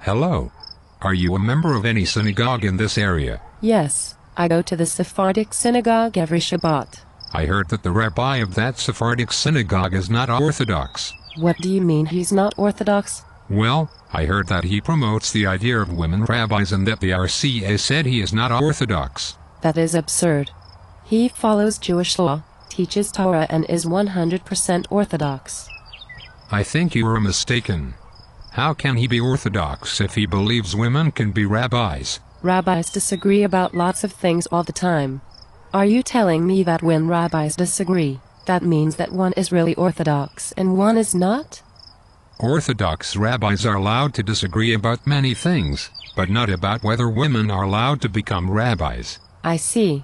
Hello. Are you a member of any synagogue in this area? Yes, I go to the Sephardic synagogue every Shabbat. I heard that the rabbi of that Sephardic synagogue is not Orthodox. What do you mean he's not Orthodox? Well, I heard that he promotes the idea of women rabbis and that the RCA said he is not Orthodox. That is absurd. He follows Jewish law, teaches Torah, and is 100% Orthodox. I think you are mistaken. How can he be Orthodox if he believes women can be rabbis? Rabbis disagree about lots of things all the time. Are you telling me that when rabbis disagree, that means that one is really Orthodox and one is not? Orthodox rabbis are allowed to disagree about many things, but not about whether women are allowed to become rabbis. I see.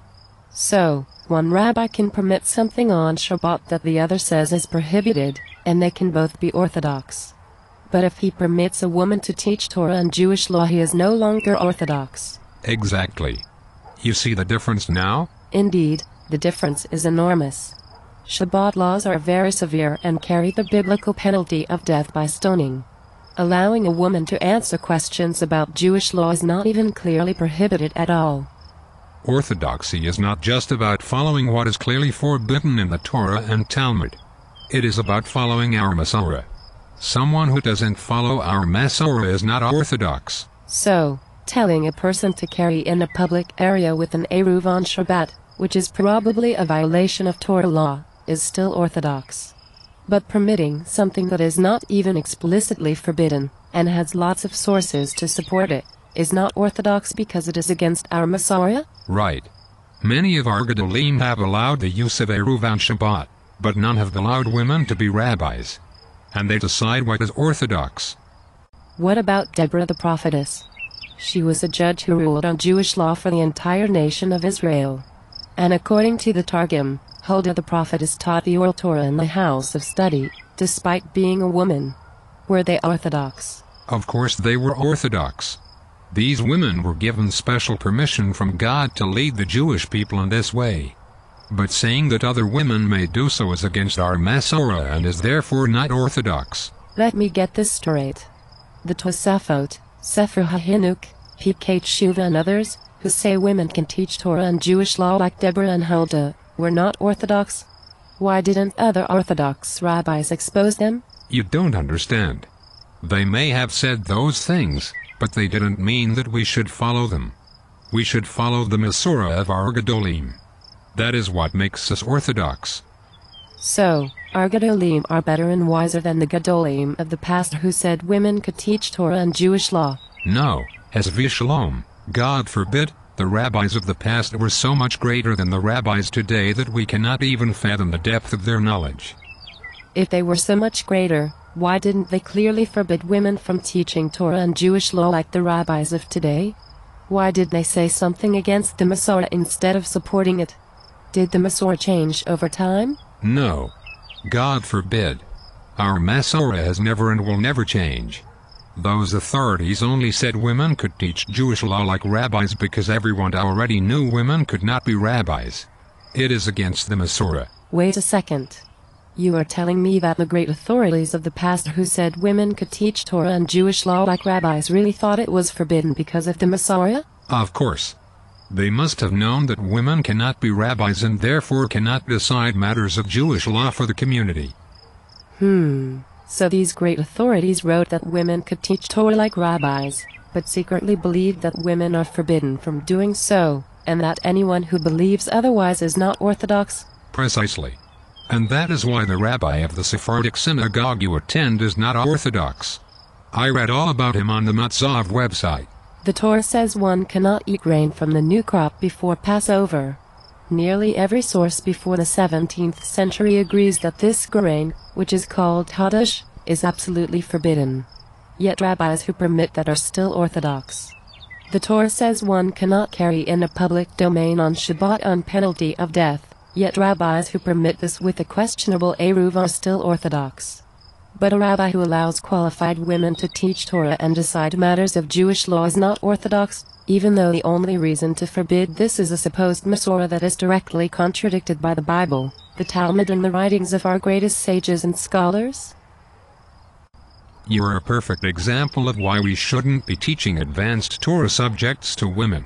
So, one rabbi can permit something on Shabbat that the other says is prohibited, and they can both be Orthodox. But if he permits a woman to teach Torah and Jewish law, he is no longer Orthodox. Exactly. You see the difference now? Indeed, the difference is enormous. Shabbat laws are very severe and carry the biblical penalty of death by stoning. Allowing a woman to answer questions about Jewish law is not even clearly prohibited at all. Orthodoxy is not just about following what is clearly forbidden in the Torah and Talmud. It is about following our Masorah. Someone who doesn't follow our Masorah is not Orthodox. So, telling a person to carry in a public area with an eruv on Shabbat, which is probably a violation of Torah law, is still Orthodox. But permitting something that is not even explicitly forbidden, and has lots of sources to support it, is not Orthodox because it is against our Masorah? Right. Many of our Gedolim have allowed the use of eruv on Shabbat, but none have allowed women to be rabbis. And they decide what is Orthodox. What about Deborah the prophetess? She was a judge who ruled on Jewish law for the entire nation of Israel. And according to the Targum, Huldah the prophetess taught the oral Torah in the house of study, despite being a woman. Were they Orthodox? Of course they were Orthodox. These women were given special permission from God to lead the Jewish people in this way. But saying that other women may do so is against our Masorah and is therefore not Orthodox. Let me get this straight. The Tosafot, Sefer HaHinuk, P.K. Tshuva and others, who say women can teach Torah and Jewish law like Deborah and Huldah, were not Orthodox? Why didn't other Orthodox rabbis expose them? You don't understand. They may have said those things, but they didn't mean that we should follow them. We should follow the Masorah of our Gedolim. That is what makes us Orthodox. So, our Gedolim are better and wiser than the Gedolim of the past who said women could teach Torah and Jewish law? No, as Shalom, God forbid. The rabbis of the past were so much greater than the rabbis today that we cannot even fathom the depth of their knowledge. If they were so much greater, why didn't they clearly forbid women from teaching Torah and Jewish law like the rabbis of today? Why did they say something against the Masorah instead of supporting it? Did the Masorah change over time? No. God forbid. Our Masorah has never and will never change. Those authorities only said women could teach Jewish law like rabbis because everyone already knew women could not be rabbis. It is against the Masorah. Wait a second. You are telling me that the great authorities of the past who said women could teach Torah and Jewish law like rabbis really thought it was forbidden because of the Masorah? Of course. They must have known that women cannot be rabbis and therefore cannot decide matters of Jewish law for the community. So these great authorities wrote that women could teach Torah like rabbis, but secretly believed that women are forbidden from doing so, and that anyone who believes otherwise is not Orthodox? Precisely. And that is why the rabbi of the Sephardic synagogue you attend is not Orthodox. I read all about him on the Matzav website. The Torah says one cannot eat grain from the new crop before Passover. Nearly every source before the 17th century agrees that this grain, which is called Hadash, is absolutely forbidden. Yet rabbis who permit that are still Orthodox. The Torah says one cannot carry in a public domain on Shabbat on penalty of death, yet rabbis who permit this with a questionable eruv are still Orthodox. But a rabbi who allows qualified women to teach Torah and decide matters of Jewish law is not Orthodox, even though the only reason to forbid this is a supposed Masorah that is directly contradicted by the Bible, the Talmud and the writings of our greatest sages and scholars? You're a perfect example of why we shouldn't be teaching advanced Torah subjects to women.